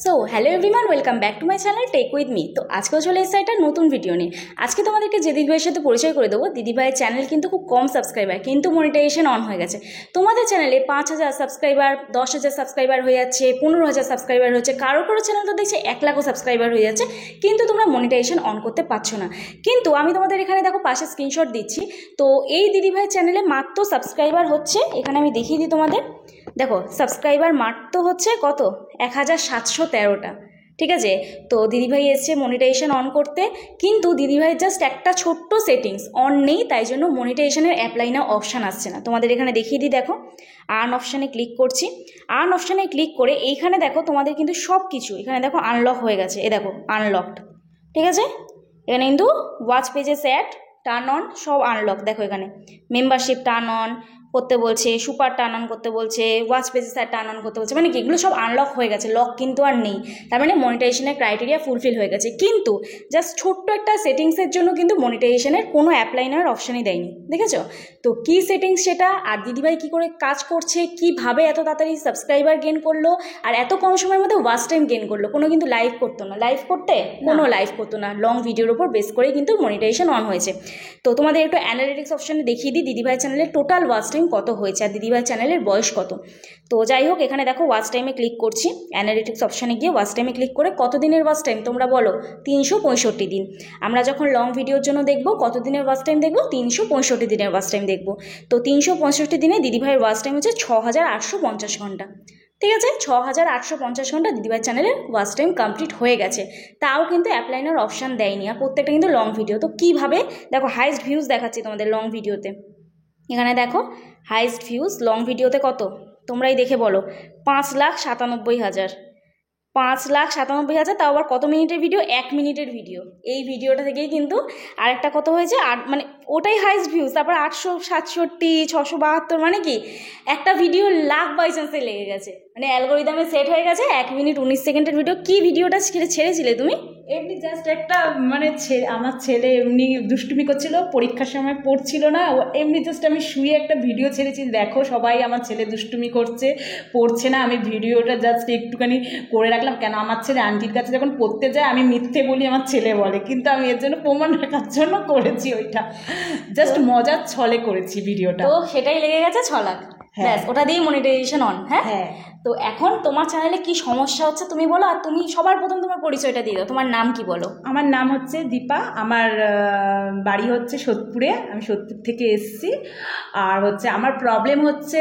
So hello everyone, welcome back to my channel tech with me. তো আজকেও চলে এসেছে একটা নতুন ভিডিও নিয়ে। আজকে তোমাদেরকে যে দিদিভাইয়ের সাথে পরিচয় করে দেবো, দিদিভাইয়ের চ্যানেল কিন্তু খুব কম সাবস্ক্রাইবার, কিন্তু মনিটাইজেশন অন হয়ে গেছে। তোমাদের চ্যানেলে 5,000 সাবস্ক্রাইবার, 10,000 সাবস্ক্রাইবার হয়ে যাচ্ছে, 15,000 সাবস্ক্রাইবার হচ্ছে, কারো চ্যানেল তো দেখছে 1,00,000 সাবস্ক্রাইবার হয়ে যাচ্ছে, কিন্তু তোমরা মনিটাইজেশন অন করতে পারছো না। কিন্তু আমি তোমাদের এখানে দেখো পাশে স্ক্রিনশট দিচ্ছি। তো এই দিদিভাইয়ের চ্যানেলে মাত্র সাবস্ক্রাইবার হচ্ছে, এখানে আমি দেখিয়ে দিই তোমাদের, দেখো সাবস্ক্রাইবার মাত্র হচ্ছে কত, 1,713টা। ঠিক আছে, তো দিদিভাই এসছে মনিটাইজেশন অন করতে, কিন্তু দিদিভাইয়ের জাস্ট একটা ছোট্ট সেটিংস অন নেই, তাই জন্য মনিটাইজেশনের অ্যাপ্লাই নাও অপশান আসছে না। তোমাদের এখানে দেখিয়ে দিই, দেখো আর্ন অপশানে ক্লিক করছি। আর্ন অপশানে ক্লিক করে এইখানে দেখো তোমাদের কিন্তু সব কিছু এখানে দেখো আনলক হয়ে গেছে, এ দেখো আনলকড। ঠিক আছে, এখানে কিন্তু ওয়াচ পেজে সেট টার্ন অন সব আনলক, দেখো এখানে মেম্বারশিপ টার্ন অন করতে বলছে, সুপার টার্ন অন করতে বলছে, ওয়াচ পেজে স্যার টার্ন অন করতে বলছে, মানে কি এগুলো সব আনলক হয়ে গেছে, লক কিন্তু আর নেই। তার মানে মনিটাইজেশনের ক্রাইটেরিয়া ফুলফিল হয়ে গেছে, কিন্তু জাস্ট ছোট্ট একটা সেটিংসের জন্য কিন্তু মনিটাইজেশনের কোনো অ্যাপ্লাই নেওয়ার অপশানই দেয়নি, দেখেছো? তো কী সেটিংস সেটা, আর দিদিভাই কী করে কাজ করছে, কীভাবে এত তাড়াতাড়ি সাবস্ক্রাইবার গেন করলো আর এত কম সময়ের মধ্যে ওয়াচ টাইম গেন করলো, কোনো কিন্তু লাইভ করতো না, লাইভ করতে কোনো লাইভ করতো না, লং ভিডিওর উপর বেস করেই কিন্তু মনিটাইজেশন অন হয়েছে। তো তোমাদের একটু অ্যানালিটিক্স অপশানে দেখিয়ে দিই দিদিভাই চ্যানেলের টোটাল ওয়াচ টাইম কত হয়েছে আর দিদিভাই চ্যানেলের বয়স কত। তো যাই হোক, এখানে দেখো ওয়াচ টাইমে ক্লিক করছি, অ্যানালিটিক্স অপশানে গিয়ে ওয়াচ টাইমে ক্লিক করে কত দিনের ওয়াচ টাইম তোমরা বলো, 365 দিন। আমরা যখন লং ভিডিওর জন্য দেখবো কত দিনের ওয়াচ টাইম দেখবো, 365 দিনের ওয়াচ টাইম দেখবো। তো 365 দিনে দিদিভাইয়ের ওয়াচ টাইম হচ্ছে 6,850 ঘন্টা। ঠিক আছে, 6,850 ঘন্টা দিদিভাই চ্যানেলের ওয়াচ টাইম কমপ্লিট হয়ে গেছে, তাও কিন্তু অ্যাপ্লাইনার অপশান দেয়নি, আর প্রত্যেকটা কিন্তু লং ভিডিও। তো কীভাবে দেখো, হাইস্ট ভিউজ দেখাচ্ছি তোমাদের লং ভিডিওতে, এখানে দেখো হাইস্ট ভিউজ লং ভিডিওতে কত, তোমরাই দেখে বলো, 5,97,000, 5,97,000, তাও আবার কত মিনিটের ভিডিও, 1 মিনিটের ভিডিও। এই ভিডিওটা থেকেই কিন্তু আরেকটা কত হয়েছে, মানে ওটাই হাইস্ট ভিউজ, তারপর 867, 672, মানে কি একটা ভিডিও লাখ বাই চান্সে লেগে গেছে, মানে অ্যালগোরিদমে সেট হয়ে গেছে। 1 মিনিট 19 সেকেন্ডের ভিডিও। কি ভিডিওটা ছেড়েছিলে তুমি? এমনি জাস্ট একটা মানে আমার ছেলে এমনি দুষ্টুমি করছিল, পরীক্ষার সময় পড়ছিল না, ও এমনি জাস্ট আমি শুয়ে একটা ভিডিও ছেড়েছি, দেখো সবাই আমার ছেলে দুষ্টুমি করছে, পড়ছে না, আমি ভিডিওটা জাস্ট একটুখানি করে রাখলাম। কেন, আমার ছেলে আন্টির কাছে যখন পড়তে যায় আমি মিথ্যে বলি, আমার ছেলে বলে, কিন্তু আমি এর জন্য প্রমাণ রাখার জন্য করেছি ওইটা, জাস্ট মজার ছলে করেছি ভিডিওটা। তো সেটাই লেগে গেছে 6 লাখ, ব্যাস ওটা দিয়েই মনিটাইজেশন অন। হ্যাঁ, তো এখন তোমার চ্যানেলে কি সমস্যা হচ্ছে তুমি বলো, আর তুমি সবার প্রথম তোমার পরিচয়টা দিয়ে দাও, তোমার নাম কি বলো? আমার নাম হচ্ছে দীপা, আমার বাড়ি হচ্ছে সোদপুরে, আমি সোদপুর থেকে এসেছি। আর হচ্ছে আমার প্রবলেম হচ্ছে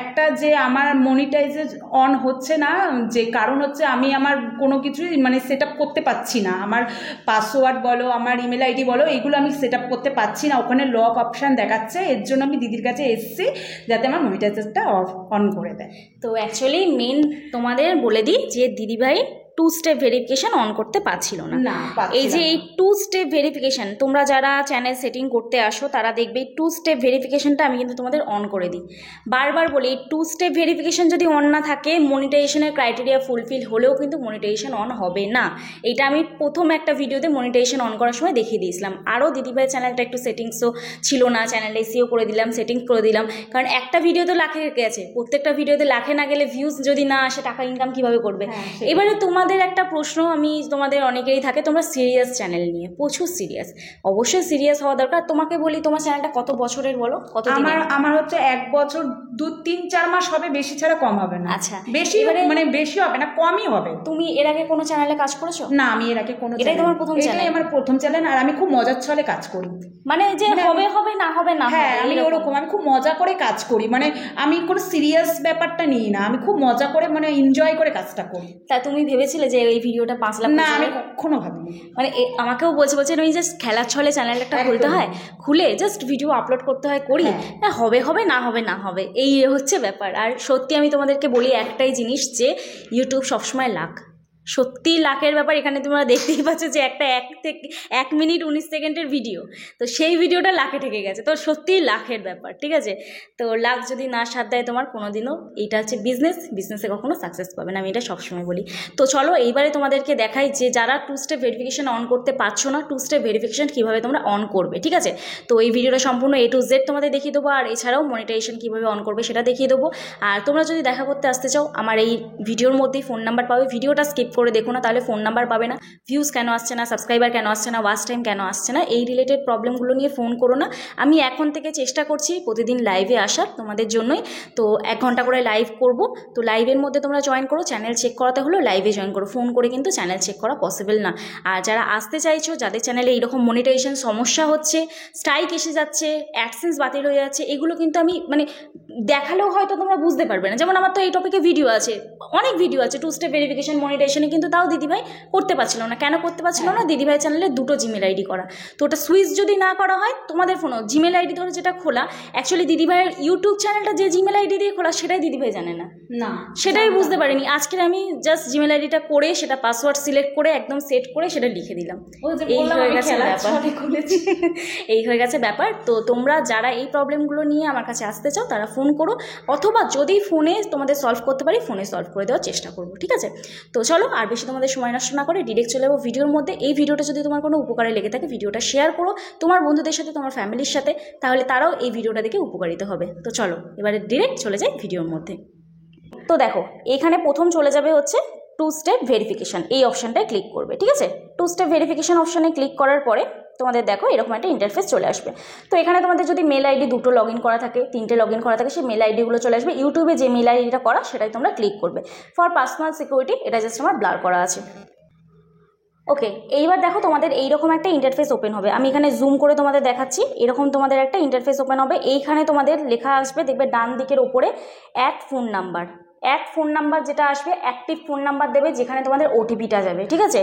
একটা, যে আমার মনিটাইজের অন হচ্ছে না, যে কারণ হচ্ছে আমি আমার কোনো কিছুই মানে সেট আপ করতে পারছি না, আমার পাসওয়ার্ড বলো, আমার ইমেল আইডি বলো, এইগুলো আমি সেট আপ করতে পারছি না, ওখানে লক অপশান দেখাচ্ছে। এর জন্য আমি দিদির কাছে এসেছি যাতে আমার মনিটাইজারটা অন করে দেয়। তো অ্যাকচুয়ালি মেন তোমাদের বলে দিই যে দিদিভাই 2 স্টেপ ভেরিফিকেশান অন করতে পারছিল না। এই যে এই 2 স্টেপ ভেরিফিকেশান, তোমরা যারা চ্যানেল সেটিং করতে আসো তারা দেখবে এই 2 স্টেপ ভেরিফিকেশানটা আমি কিন্তু তোমাদের অন করে দিই। বারবার বলি, এই 2 স্টেপ ভেরিফিকেশান যদি অন না থাকে, মনিটাইজেশনের ক্রাইটেরিয়া ফুলফিল হলেও কিন্তু মনিটাইজেশন অন হবে না। এটা আমি প্রথম একটা ভিডিওতে মনিটাইজেশন অন করার সময় দেখিয়ে দিয়েছিলাম। আরও দিদিভাই চ্যানেলটা একটু সেটিংসও ছিল না, চ্যানেলটা এসিও করে দিলাম, সেটিংস করে দিলাম, কারণ একটা ভিডিওতে লাখে গেছে, প্রত্যেকটা ভিডিওতে লাখে না গেলে ভিউজ যদি না আসে টাকা ইনকাম কীভাবে করবে? এবারে তোমাদের একটা প্রশ্ন আমি, তোমাদের অনেকেরই থাকে, তোমরা সিরিয়াস চ্যানেল নিয়ে, প্রচুর সিরিয়াস, অবশ্যই সিরিয়াস হওয়া দরকার। তোমাকে বলি, তোমার চ্যানেলটা কত বছরের বলো, কত? আমার হচ্ছে 1 বছর 2-3-4 মাস হবে, বেশি ছাড়া কম হবে না। আচ্ছা, বেশি মানে বেশি হবে না, কমই হবে। তুমি এর আগে কোনো চ্যানেলে কাজ করেছো? না, আমি এর আগে কোনো, এটাই তোমার প্রথম চ্যানেল? এটাই আমার প্রথম চ্যানেল, আর আমি খুব মজার ছলে কাজ করি, মানে যে হবে হবে, না হবে না। হ্যাঁ, আমি ওরকম, আমি খুব মজা করে কাজ করি, মানে আমি কোনো সিরিয়াস ব্যাপারটা নিই না, আমি খুব মজা করে মানে এনজয় করে কাজটা করি। তা তুমি ভেবেছিলে যে এই ভিডিওটা 5 লাখ? না, আমি কখনো ভাবিনি। মানে আমাকেও বলছে ওই জাস্ট খেলার ছলে চ্যানেল একটা খুলতে হয়, খুলে জাস্ট ভিডিও আপলোড করতে হয়, করি, হ্যাঁ হবে হবে, না হবে না হবে, এই হচ্ছে ব্যাপার। আর সত্যি আমি তোমাদেরকে বলি একটাই জিনিস, যে ইউটিউব সবসময় লাক, সত্যি লাখের ব্যাপার। এখানে তোমরা দেখতেই পাচ্ছ যে একটা 1 মিনিট 19 সেকেন্ডের ভিডিও, তো সেই ভিডিওটা লাখে ঠেকে গেছে। তো সত্যিই লাখের ব্যাপার, ঠিক আছে। তো লাখ যদি না সাথ দেয় তোমার কোনোদিনও, এইটা হচ্ছে বিজনেসে কখনো সাকসেস পাবে না, আমি এটা সবসময় বলি। তো চলো এইবারে তোমাদেরকে দেখাই যে যারা 2 স্টেপ ভেরিফিকেশন অন করতে পারছো না, 2 স্টেপ ভেরিফিকেশন কীভাবে তোমরা অন করবে, ঠিক আছে। তো এই ভিডিওটা সম্পূর্ণ A to Z তোমাদের দেখিয়ে দেবো, আর এছাড়াও মনিটাইজেশন কীভাবে অন করবে সেটা দেখিয়ে দেবো। আর তোমরা যদি দেখা করতে আসতে চাও, আমার এই ভিডিওর মধ্যেই ফোন নাম্বার পাবে, ভিডিওটা স্কিপ করে দেখো না, তাহলে ফোন নাম্বার পাবে না। ভিউজ কেন আসছে না, সাবস্ক্রাইবার কেন আসছে না, ওয়াচ টাইম কেন আসছে না, এই রিলেটেড প্রবলেমগুলো নিয়ে ফোন করো না। আমি এখন থেকে চেষ্টা করছি প্রতিদিন লাইভে আসার তোমাদের জন্যই। তো 1 ঘন্টা করে লাইভ করব, তো লাইভের মধ্যে তোমরা জয়েন করো। চ্যানেল চেক করাতে হলো লাইভে জয়েন করো, ফোন করে কিন্তু চ্যানেল চেক করা পসিবল না। আর যারা আসতে চাইছো, যাদের চ্যানেলে এইরকম মনিটাইজেশন সমস্যা হচ্ছে, স্ট্রাইক এসে যাচ্ছে, অ্যাডসেন্স বাতিল হয়ে যাচ্ছে, এগুলো কিন্তু আমি দেখালেও হয়তো তোমরা বুঝতে পারবে না। যেমন আমার তো এই টপিকে ভিডিও আছে, অনেক ভিডিও আছে 2 স্টেপ ভেরিফিকেশন মনিটাইজেশনে, কিন্তু তাও দিদিভাই করতে পারছিল না। কেন করতে পারছিল না? দিদিভাই চ্যানেলে 2টো জিমেল আইডি করা, তো ওটা সুইচ যদি না করা হয় তোমাদের ফোনও জিমেল আইডি ধরে যেটা খোলা, অ্যাকচুয়ালি দিদিভাইয়ের ইউটিউব চ্যানেলটা যে জিমেল আইডি দিয়ে খোলা সেটাই দিদিভাই জানে না, সেটাই বুঝতে পারিনি। আজকের আমি জাস্ট জিমেল আইডিটা করে সেটা পাসওয়ার্ড সিলেক্ট করে একদম সেট করে সেটা লিখে দিলাম। এই হয়ে গেছে ব্যাপার, এই হয়ে গেছে ব্যাপার। তো তোমরা যারা এই প্রবলেমগুলো নিয়ে আমার কাছে আসতে চাও তারা ফোন করো, অথবা যদি ফোনে তোমাদের সলভ করতে পারি ফোনে সলভ করে দেওয়ার চেষ্টা করবো, ঠিক আছে। তো চলো আর বেশি তোমাদের সময় নষ্ট না করে ডিরেক্ট চলে যাবো ভিডিওর মধ্যে। এই ভিডিওটা যদি তোমার কোনো উপকারে লেগে থাকে, ভিডিওটা শেয়ার করো তোমার বন্ধুদের সাথে, তোমার ফ্যামিলির সাথে, তাহলে তারাও এই ভিডিওটা দেখে উপকারিত হবে। তো চলো এবারে ডিরেক্ট চলে যাই ভিডিওর মধ্যে। তো দেখো এখানে প্রথম চলে যাবে হচ্ছে 2 স্টেপ ভেরিফিকেশান, এই অপশানটায় ক্লিক করবে, ঠিক আছে। 2 স্টেপ ভেরিফিকেশান অপশানে ক্লিক করার পরে তোমাদের দেখো এরকম একটা ইন্টারফেস চলে আসবে। তো এখানে তোমাদের যদি মেল আইডি 2টো লগ ইন করা থাকে, 3টে লগ ইন করা থাকে, সেই মেল আইডিগুলো চলে আসবে। ইউটিউবে যে মেল আইডিটা করা সেটাই তোমরা ক্লিক করবে। ফর পার্সোনাল সিকিউরিটি এটা জাস্ট আমার ব্লার করা আছে। ওকে, এইবার দেখো তোমাদের এইরকম একটা ইন্টারফেস ওপেন হবে। আমি এখানে জুম করে তোমাদের দেখাচ্ছি। এরকম তোমাদের একটা ইন্টারফেস ওপেন হবে। এইখানে তোমাদের লেখা আসবে, দেখবে ডান দিকের ওপরে add phone number. Add phone number যেটা আসবে, অ্যাক্টিভ ফোন নাম্বার দেবে যেখানে তোমাদের ওটিপিটা যাবে, ঠিক আছে।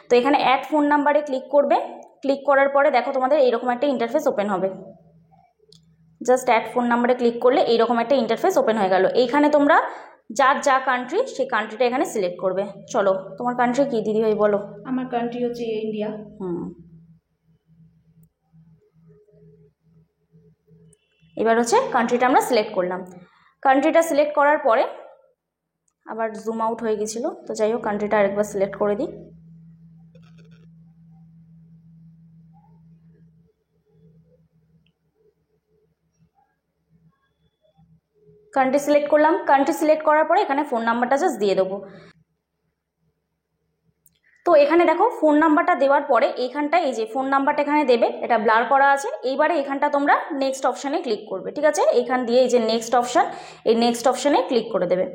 তো এখানে অ্যাড ফোন নাম্বারে ক্লিক করবে। ক্লিক করার পরে দেখো তোমাদের এইরকম একটা ইন্টারফেস ওপেন হবে। জাস্ট অ্যাড ফোন নাম্বারে ক্লিক করলে এইরকম একটা ইন্টারফেস ওপেন হয়ে গেল। এইখানে তোমরা যার যা কান্ট্রি সেই কান্ট্রিটা এখানে সিলেক্ট করবে। চলো তোমার কান্ট্রি কি দিদিভাই বলো? আমার কান্ট্রি হচ্ছে ইন্ডিয়া। এবার হচ্ছে কান্ট্রিটা আমরা সিলেক্ট করলাম। কান্ট্রিটা সিলেক্ট করার পরে আবার জুম আউট হয়ে গেছিলো, তো যাই হোক কান্ট্রিটা আরেকবার সিলেক্ট করে দিই। কান্ট্রি সিলেক্ট করলাম। কান্ট্রি সিলেক্ট করার পরে এখানে ফোন নাম্বারটা জাস্ট দিয়ে দেবো। তো এখানে দেখো ফোন নাম্বারটা দেওয়ার পরে এইখানটায় এই যে ফোন নাম্বারটা এখানে দেবে, এটা ব্লার করা আছে। এইবারে এখানটা তোমরা নেক্সট অপশানে ক্লিক করবে, ঠিক আছে। এইখান দিয়ে এই যে নেক্সট অপশান, এই নেক্সট অপশানে ক্লিক করে দেবে।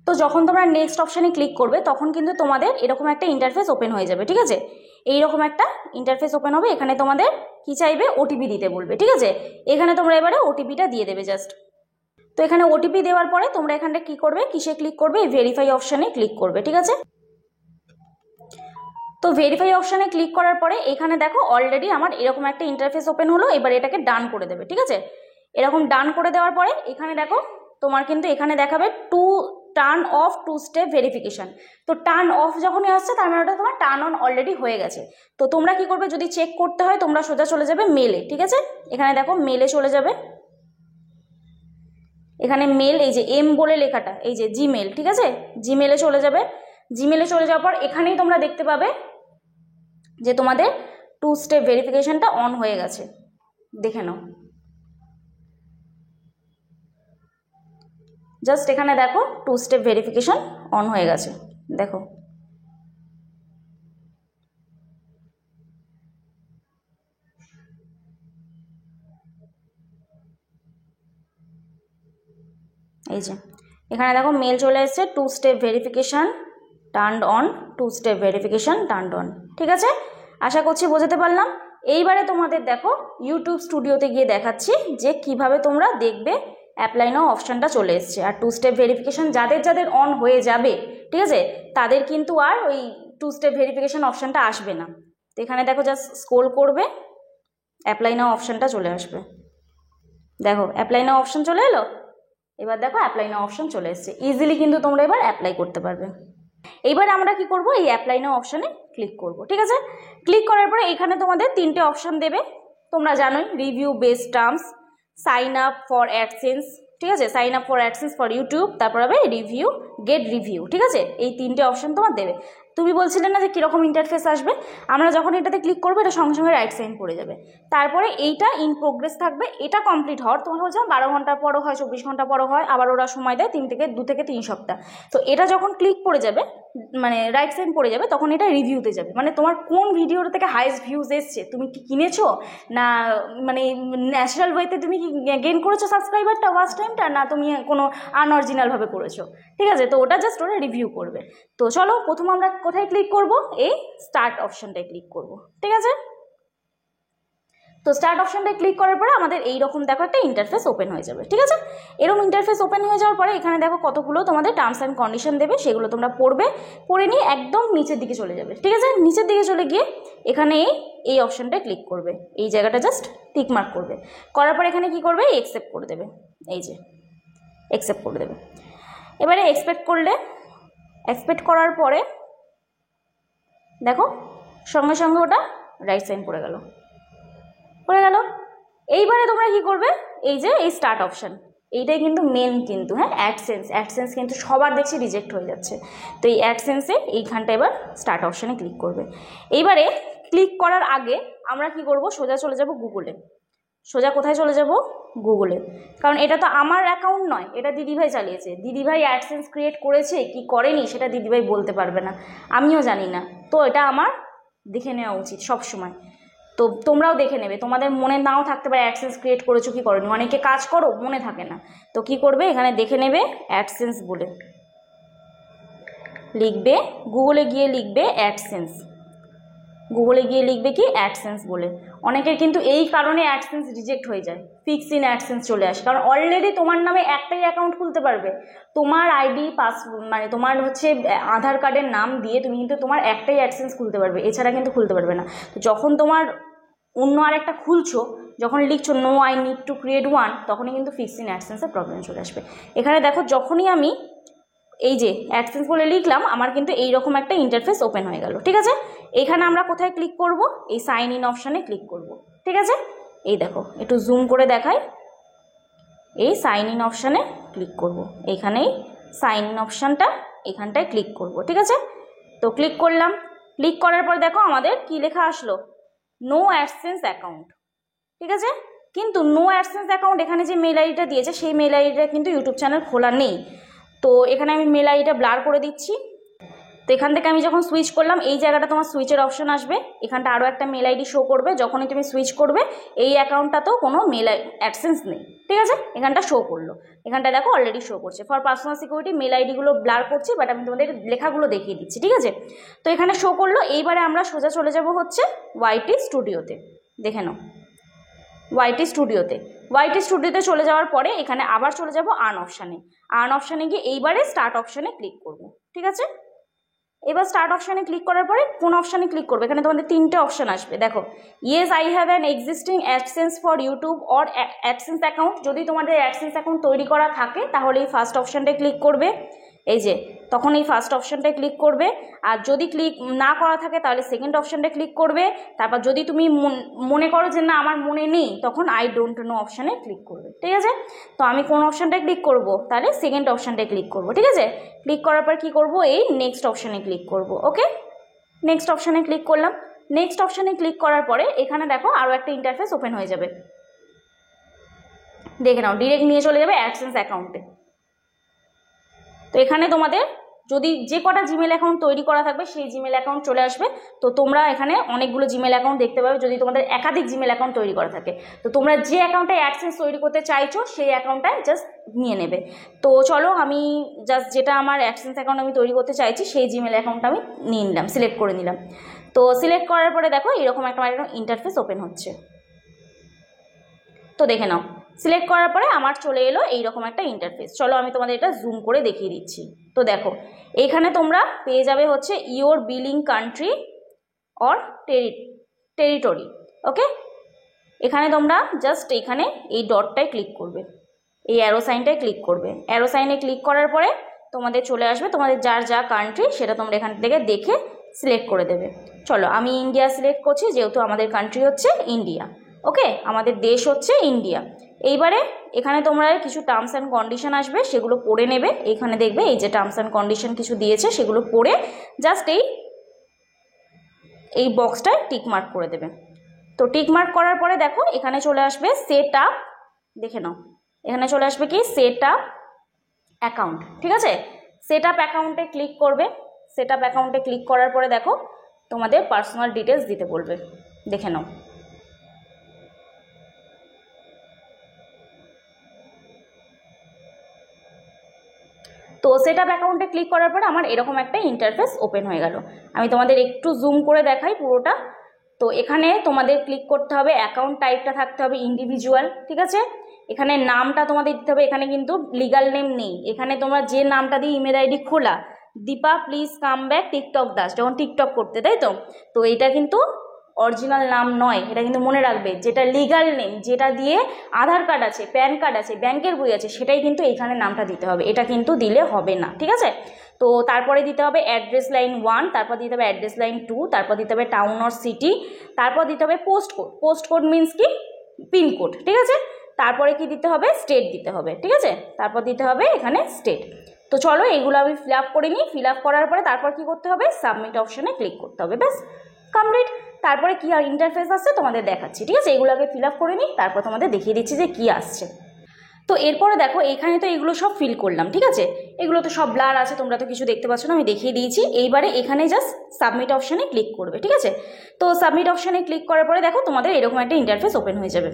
তো যখন তোমরা নেক্সট অপশানে ক্লিক করবে তখন কিন্তু তোমাদের এরকম একটা ইন্টারফেস ওপেন হয়ে যাবে, ঠিক আছে। এইরকম একটা ইন্টারফেস ওপেন হবে। এখানে তোমাদের কি চাইবে, ওটিপি দিতে বলবে, ঠিক আছে। এখানে তোমরা এবারে ওটিপিটা দিয়ে দেবে জাস্ট। তো এখানে ওটিপি দেওয়ার পরে তোমরা এখানটা কি করবে, কিসে ক্লিক করবে, ভেরিফাই অপশানে ক্লিক করবে, ঠিক আছে। তো ভেরিফাই অপশানে ক্লিক করার পরে এখানে দেখো অলরেডি আমার এরকম একটা ইন্টারফেস ওপেন হলো। এবার এটাকে ডান করে দেবে, ঠিক আছে। এরকম ডান করে দেওয়ার পরে এখানে দেখো তোমার কিন্তু এখানে দেখাবে টার্ন অফ 2 স্টেপ ভেরিফিকেশান। তো টার্ন অফ যখনই আসছে তার মানে ওটা তোমার টার্ন অন অলরেডি হয়ে গেছে। তো তোমরা কি করবে, যদি চেক করতে হয় তোমরা সোজা চলে যাবে মেলে, ঠিক আছে। এখানে দেখো মেলে চলে যাবে। এখানে মেল, এই যে এম বলে লেখাটা, এই যে জিমেল, ঠিক আছে। জিমেলে চলে যাবে। জিমেলে চলে যাওয়ার পর এখানেই তোমরা দেখতে পাবে যে তোমাদের 2 স্টেপ ভেরিফিকেশানটা অন হয়ে গেছে। দেখে নাও, জাস্ট এখানে দেখো 2 স্টেপ ভেরিফিকেশান অন হয়ে গেছে, দেখো। এই যে এখানে দেখো মেল চলে এসেছে, 2 step verification turned on, 2 step verification turned on, ঠিক আছে। আশা করছি বোঝাতে পারলাম। এইবারে তোমাদের দেখো ইউটিউব স্টুডিওতে গিয়ে দেখাচ্ছি যে কিভাবে তোমরা দেখবে অ্যাপ্লাই নাও অপশানটা চলে এসছে। আর 2 স্টেপ ভেরিফিকেশান যাদের যাদের অন হয়ে যাবে, ঠিক আছে, তাদের কিন্তু আর ওই 2 স্টেপ ভেরিফিকেশান অপশানটা আসবে না। তো এখানে দেখো জাস্ট স্ক্রল করবে, অ্যাপ্লাই নাও অপশানটা চলে আসবে। দেখো অ্যাপ্লাই নাও অপশান চলে এলো। এবার দেখো অ্যাপ্লাই নাও অপশন চলে এসেছে, ইজিলি কিন্তু তোমরা এবার অ্যাপ্লাই করতে পারবে। এইবার আমরা কি করব, এই অ্যাপ্লাই নাও অপশানে ক্লিক করব। ঠিক আছে, ক্লিক করার পরে এখানে তোমাদের 3টে অপশান দেবে, তোমরা জানোই, review based terms, sign up for AdSense, ঠিক আছে, sign up for AdSense for YouTube, তারপর হবে রিভিউ, গেট রিভিউ। ঠিক আছে, এই 3টে অপশান তোমার দেবে। তুমি বলছিলে না যে কীরকম ইন্টারফেস আসবে, আমরা যখন এটাতে ক্লিক করবো এটা সঙ্গে সঙ্গে রাইট সাইন পড়ে যাবে, তারপরে এইটা ইন প্রোগ্রেস থাকবে। এটা কমপ্লিট হওয়ার তোমার বলছো 12 ঘন্টা পরও হয়, 24 ঘন্টা পরও হয়, আবার ওরা সময় দেয় 2 থেকে 3 সপ্তাহ। তো এটা যখন ক্লিক পড়ে যাবে, মানে রাইট সাইন পড়ে যাবে, তখন এটা রিভিউতে যাবে, মানে তোমার কোন ভিডিওটা থেকে হাইয়েস্ট ভিউজ এসছে, তুমি কি কিনেছো না মানে ন্যাচারাল ওয়েতে তুমি কি গেইন করেছো সাবস্ক্রাইবারটা, ওয়াচ টাইমটা, না তুমি কোনো আনঅরিজিনালভাবে করেছো। ঠিক আছে, তো ওটা জাস্ট ওরা রিভিউ করবে। তো চলো প্রথম আমরা কোথায় ক্লিক করব, এই স্টার্ট অপশনটায় ক্লিক করব। ঠিক আছে, তো স্টার্ট অপশনটায় ক্লিক করার পরে আমাদের এইরকম দেখো একটা ইন্টারফেস ওপেন হয়ে যাবে। ঠিক আছে, এরকম ইন্টারফেস ওপেন হয়ে যাওয়ার পরে এখানে দেখো কতগুলো তোমাদের টার্মস অ্যান্ড কন্ডিশন দেবে, সেগুলো তোমরা পড়বে, পড়ে নিয়ে একদম নিচের দিকে চলে যাবে। ঠিক আছে, নিচের দিকে চলে গিয়ে এখানে এই অপশনটায় ক্লিক করবে, এই জায়গাটা জাস্ট টিক মার্ক করবে, করার পর এখানে কি করবে, অ্যাকসেপ্ট করে দেবে, এই যে অ্যাকসেপ্ট করে দেবে। এবারে অ্যাকসেপ্ট করার পরে দেখো সঙ্গে সঙ্গে ওটা রাইট সাইন পড়ে গেল। এইবারে তোমরা কি করবে, এই যে এই স্টার্ট অপশান, এইটাই কিন্তু মেন কিন্তু, হ্যাঁ, অ্যাডসেন্স কিন্তু সবার দেখছি রিজেক্ট হয়ে যাচ্ছে। তো এই অ্যাডসেন্সে এইখানটা এবার স্টার্ট অপশানে ক্লিক করবে। এইবারে ক্লিক করার আগে আমরা কি করব, সোজা চলে যাব গুগলে। সোজা কোথায় চলে যাব, গুগলে, কারণ এটা তো আমার অ্যাকাউন্ট নয়, এটা দিদিভাই চালিয়েছে। দিদিভাই অ্যাডসেন্স ক্রিয়েট করেছে কি করেনি সেটা দিদিভাই বলতে পারবে না, আমিও জানি না। তো এটা আমার দেখে নেওয়া উচিত সব সময়। তো তোমরাও দেখে নেবে, তোমাদের মনে নাও থাকতে পারে অ্যাডসেন্স ক্রিয়েট করেছো কি করোনি, অনেকে কাজ করো মনে থাকে না। তো কি করবে, এখানে দেখে নেবে অ্যাডসেন্স বলে লিখবে, গুগলে গিয়ে লিখবে অ্যাডসেন্স, গুগলে গিয়ে লিখবে কি অ্যাডসেন্স বলে। অনেকের কিন্তু এই কারণে অ্যাডসেন্স রিজেক্ট হয়ে যায়, ফিক্স ইন অ্যাডসেন্স চলে আসে, কারণ অলরেডি তোমার নামে একটাই অ্যাকাউন্ট খুলতে পারবে, তোমার আইডি মানে তোমার হচ্ছে আধার কার্ডের নাম দিয়ে তুমি কিন্তু তোমার একটাই অ্যাডসেন্স খুলতে পারবে, এছাড়া কিন্তু খুলতে পারবে না। তো যখন তোমার অন্য আর একটা খুলছো, যখন লিখছো no I need to create one, তখনই কিন্তু ফিক্স ইন অ্যাডসেন্সের প্রবলেম চলে আসবে। এখানে দেখো যখনই আমি এই যে অ্যাডসেন্স বলে লিখলাম, আমার কিন্তু এইরকম একটা ইন্টারফেস ওপেন হয়ে গেল। ঠিক আছে, এখানে আমরা কোথায় ক্লিক করব, এই সাইন ইন অপশানে ক্লিক করব। ঠিক আছে, এই দেখো একটু জুম করে দেখাই, এই সাইন ইন অপশানে ক্লিক করব, এইখানেই সাইন ইন অপশানটা এখানটায় ক্লিক করব। ঠিক আছে, তো ক্লিক করলাম, ক্লিক করার পর দেখো আমাদের কি লেখা আসলো, নো অ্যাডসেন্স অ্যাকাউন্ট। ঠিক আছে, কিন্তু নো অ্যাডসেন্স অ্যাকাউন্ট এখানে যে মেল আইডিটা দিয়েছে সেই মেল আইডিটা কিন্তু ইউটিউব চ্যানেল খোলা নেই। তো এখানে আমি মেল আইডিটা ব্লার করে দিচ্ছি। তো এখান থেকে আমি যখন সুইচ করলাম, এই জায়গাটা তোমার সুইচের অপশন আসবে, এখানটা আরও একটা মেল আইডি শো করবে। যখনই তুমি সুইচ করবে এই অ্যাকাউন্টটাতেও কোনো মেল অ্যাডসেন্স নেই। ঠিক আছে, এখানটা শো করলো, এখানটা দেখো অলরেডি শো করছে। ফর পার্সোনাল সিকিউরিটি মেল আইডিগুলো ব্লার করছি, বাট আমি তোমাদের লেখাগুলো দেখিয়ে দিচ্ছি। ঠিক আছে, তো এখানে শো করলো। এইবারে আমরা সোজা চলে যাব হচ্ছে ওয়াইটি স্টুডিওতে, দেখে নাও ওয়াইটি স্টুডিওতে চলে যাওয়ার পরে এখানে আবার চলে যাব আর্ন অপশানে গিয়ে এইবারে স্টার্ট অপশানে ক্লিক করব। ঠিক আছে, এবার স্টার্ট অপশানে ক্লিক করার পরে কোন অপশানে ক্লিক করবে, এখানে তোমাদের 3টে অপশান আসবে। দেখো, yes I have an existing AdSense for YouTube or AdSense account. যদি তোমাদের অ্যাডসেন্স অ্যাকাউন্ট তৈরি করা থাকে তাহলে এই ফার্স্ট অপশানটায় ক্লিক করবে, এই যে তখন এই ফার্স্ট অপশানটায় ক্লিক করবে। আর যদি ক্লিক না করা থাকে তাহলে সেকেন্ড অপশানটায় ক্লিক করবে। তারপর যদি তুমি মনে করো যে না আমার মনে নেই, তখন আই ডোন্ট নো অপশানে ক্লিক করবে। ঠিক আছে, তো আমি কোন অপশানটায় ক্লিক করব, তাহলে সেকেন্ড অপশানটায় ক্লিক করব। ঠিক আছে, ক্লিক করার পর কি করব, এই নেক্সট অপশানে ক্লিক করব। ওকে, নেক্সট অপশানে ক্লিক করলাম। নেক্সট অপশানে ক্লিক করার পরে এখানে দেখো আরও একটা ইন্টারফেস ওপেন হয়ে যাবে, দেখে নাও ডিরেক্ট নিয়ে চলে যাবে অ্যাডসেন্স অ্যাকাউন্টে। তো এখানে তোমাদের যদি যে কটা জিমেল অ্যাকাউন্ট তৈরি করা থাকবে সেই জিমেল অ্যাকাউন্ট চলে আসবে। তো তোমরা এখানে অনেকগুলো জিমেল অ্যাকাউন্ট দেখতে পাবে যদি তোমাদের একাধিক জিমেল অ্যাকাউন্ট তৈরি করা থাকে। তো তোমরা যে অ্যাকাউন্টে অ্যাডসেন্স তৈরি করতে চাইছো সেই অ্যাকাউন্টটায় জাস্ট নিয়ে নেবে। তো চলো আমি জাস্ট যেটা আমার অ্যাডসেন্স অ্যাকাউন্ট আমি তৈরি করতে চাইছি সেই জিমেল অ্যাকাউন্টটা আমি নিয়ে নিলাম, সিলেক্ট করে নিলাম। তো সিলেক্ট করার পরে দেখো এরকম একটা ইন্টারফেস ওপেন হচ্ছে। তো দেখে নাও, সিলেক্ট করার পরে আমার চলে এলো এইরকম একটা ইন্টারফেস। চলো আমি তোমাদের এটা জুম করে দেখিয়ে দিচ্ছি। তো দেখো এখানে তোমরা পেয়ে যাবে হচ্ছে your billing country or territory. Okay, এখানে তোমরা জাস্ট এখানে এই ডটটায় ক্লিক করবে। এই অ্যারো সাইনটায় ক্লিক করবে। অ্যারো সাইনে ক্লিক করার পরে তোমাদের চলে আসবে তোমাদের যার যা কান্ট্রি সেটা তোমরা এখান থেকে দেখে সিলেক্ট করে দেবে। চলো আমি ইন্ডিয়া সিলেক্ট করছি, যেহেতু আমাদের কান্ট্রি হচ্ছে ইন্ডিয়া। ওকে, আমাদের দেশ হচ্ছে ইন্ডিয়া। এইবারে এখানে তোমরা কিছু টার্মস অ্যান্ড কন্ডিশন আসবে, সেগুলো পড়ে নেবে। এইখানে দেখবে এই যে টার্মস অ্যান্ড কন্ডিশন কিছু দিয়েছে, সেগুলো পড়ে জাস্ট এই বক্সটায় টিক মার্ক করে দেবে। তো টিক মার্ক করার পরে দেখো এখানে চলে আসবে সেট আপ, দেখে নাও এখানে চলে আসবে কি সেট আপ অ্যাকাউন্ট। ঠিক আছে, সেট আপ অ্যাকাউন্টে ক্লিক করবে। সেট আপ অ্যাকাউন্টে ক্লিক করার পরে দেখো তোমাদের পার্সোনাল ডিটেলস দিতে বলবে, দেখে নাও। তো সেট আপ অ্যাকাউন্টে ক্লিক করার পরে আমার এরকম একটা ইন্টারফেস ওপেন হয়ে গেল। আমি তোমাদের একটু জুম করে দেখাই পুরোটা। তো এখানে তোমাদের ক্লিক করতে হবে, অ্যাকাউন্ট টাইপটা থাকতে হবে ইন্ডিভিজুয়াল। ঠিক আছে, এখানে নামটা তোমাদের দিতে হবে। এখানে কিন্তু লিগাল নেম নেই, এখানে তোমরা যে নামটা দিয়ে ইমেল আইডি খোলা, Dipa please come back TikTok Das, যখন টিকটক করতে, তাই তো। তো এটা কিন্তু অরিজিনাল নাম নয়, এটা কিন্তু মনে রাখবে। যেটা লিগাল নেম, যেটা দিয়ে আধার কার্ড আছে, প্যান কার্ড আছে, ব্যাংকের বই আছে, সেটাই কিন্তু এইখানে নামটা দিতে হবে, এটা কিন্তু দিলে হবে না। ঠিক আছে, তো তারপরে দিতে হবে অ্যাড্রেস লাইন 1, তারপর দিতে হবে অ্যাড্রেস লাইন 2, তারপর দিতে হবে টাউন অর সিটি, তারপর দিতে হবে post code. Post code means কি পিনকোড। ঠিক আছে, তারপরে কি দিতে হবে স্টেট দিতে হবে। ঠিক আছে, তারপর দিতে হবে এখানে স্টেট। তো চলো এইগুলো আমি ফিল আপ করে নিই। ফিল আপ করার পরে তারপর কি করতে হবে, সাবমিট অপশানে ক্লিক করতে হবে, ব্যাস কমপ্লিট। তারপরে কি আর ইন্টারফেস আসছে তোমাদের দেখাচ্ছি। ঠিক আছে, এগুলোকে ফিল আপ করে নিই, তারপর তোমাদের দেখিয়ে দিচ্ছি যে কি আসছে। তো এরপরে দেখো এখানে তো এগুলো সব ফিল করলাম। ঠিক আছে, এগুলো তো সব ব্লার আছে, তোমরা তো কিছু দেখতে পাচ্ছ না, আমি দেখিয়ে দিয়েছি। এইবারে এখানে জাস্ট সাবমিট অপশানে ক্লিক করবে। ঠিক আছে, তো সাবমিট অপশানে ক্লিক করার পরে দেখো তোমাদের এরকম একটা ইন্টারফেস ওপেন হয়ে যাবে।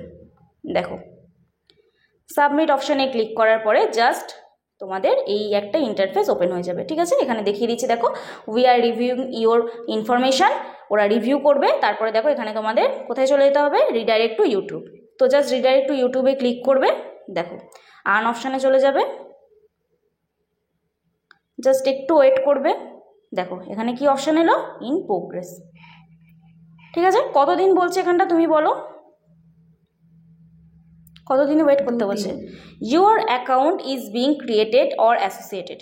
দেখো সাবমিট অপশানে ক্লিক করার পরে জাস্ট তোমাদের এই একটা ইন্টারফেস ওপেন হয়ে যাবে। ঠিক আছে, এখানে দেখিয়ে দিচ্ছি, দেখো we are reviewing your information, ওরা রিভিউ করবে। তারপরে দেখো এখানে তোমাদের কোথায় চলে যেতে হবে, রিডাইরেক্ট টু ইউটিউব। তো জাস্ট রিডাইরেক্ট টু ইউটিউবে ক্লিক করবে। দেখো আর্ন অপশানে চলে যাবে, জাস্ট একটু ওয়েট করবে। দেখো এখানে কি অপশান এলো, ইন প্রোগ্রেস। ঠিক আছে, কতদিন বলছে এখানটা তুমি বলো, কতদিন ওয়েট করতে বলছে। Your account is being created or associated,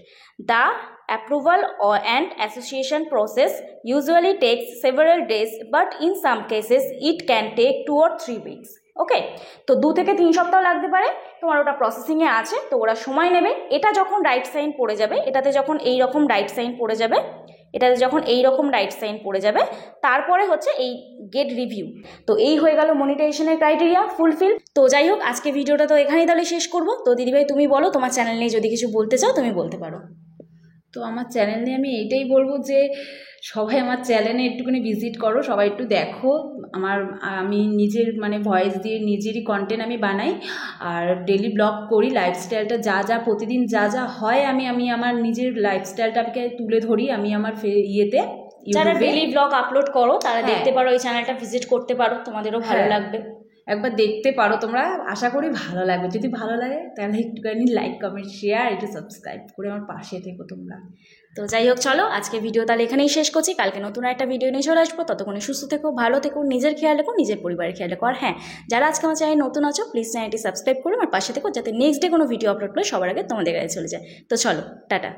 the approval and association process usually takes several days, but in some cases it can take 2 or 3 weeks। Okay, তো 2 থেকে 3 সপ্তাহ লাগতে পারে, তোমার ওটা প্রসেসিংয়ে আছে, তো ওরা সময় নেবে। এটা যখন রাইট সাইন পড়ে যাবে, এটাতে যখন এই রকম রাইট সাইন পড়ে যাবে, এটাতে যখন এই রকম রাইট সাইন পড়ে যাবে, তারপরে হচ্ছে এই গেট রিভিউ। তো এই হয়ে গেল মনিটাইজেশনের ক্রাইটেরিয়া ফুলফিল। তো যাই হোক, আজকে ভিডিওটা তো এখানেই তাহলে শেষ করবো। তো দিদিভাই তুমি বলো, তোমার চ্যানেল নিয়ে যদি কিছু বলতে চাও তুমি বলতে পারো। তো আমার চ্যানেল নিয়ে আমি এইটাই বলবো যে সবাই আমার চ্যানেলে একটুখানি ভিজিট করো, সবাই একটু দেখো। আমি নিজের মানে ভয়েস দিয়ে নিজেরই কন্টেন্ট আমি বানাই, আর ডেলি ব্লগ করি। লাইফস্টাইলটা যা প্রতিদিন যা হয় আমি আমার নিজের লাইফস্টাইলটাকে তুলে ধরি। আমি আমার ইয়েতে যারা ডেলি ব্লগ আপলোড করো তারা দেখতে পারো, এই চ্যানেলটা ভিজিট করতে পারো, তোমাদেরও ভালো লাগবে। একবার দেখতে পারো তোমরা, আশা করি ভালো লাগবে। যদি ভালো লাগে তাহলে একটুখানি লাইক কমেন্ট শেয়ার একটু সাবস্ক্রাইব করে আমার পাশে থেকো তোমরা। তো যাই হোক, চলো আজকে ভিডিও তাহলে এখানেই শেষ করছি। কালকে নতুন একটা ভিডিও নিয়ে চলে আসবো। ততক্ষণে সুস্থ থেকো, ভালো থেকো, নিজের খেয়াল রেখো, নিজের পরিবারের খেয়াল রেখো। আর হ্যাঁ, যারা আজকে আমার চ্যানেল নতুন আছো প্লিজ চ্যানেলটি সাবস্ক্রাইব করে আমার পাশে থেকো, যাতে নেক্সট ডে কোনো ভিডিও আপলোড করে সবার আগে তোমাদের কাছে চলে যায়। তো চলো, টাটা।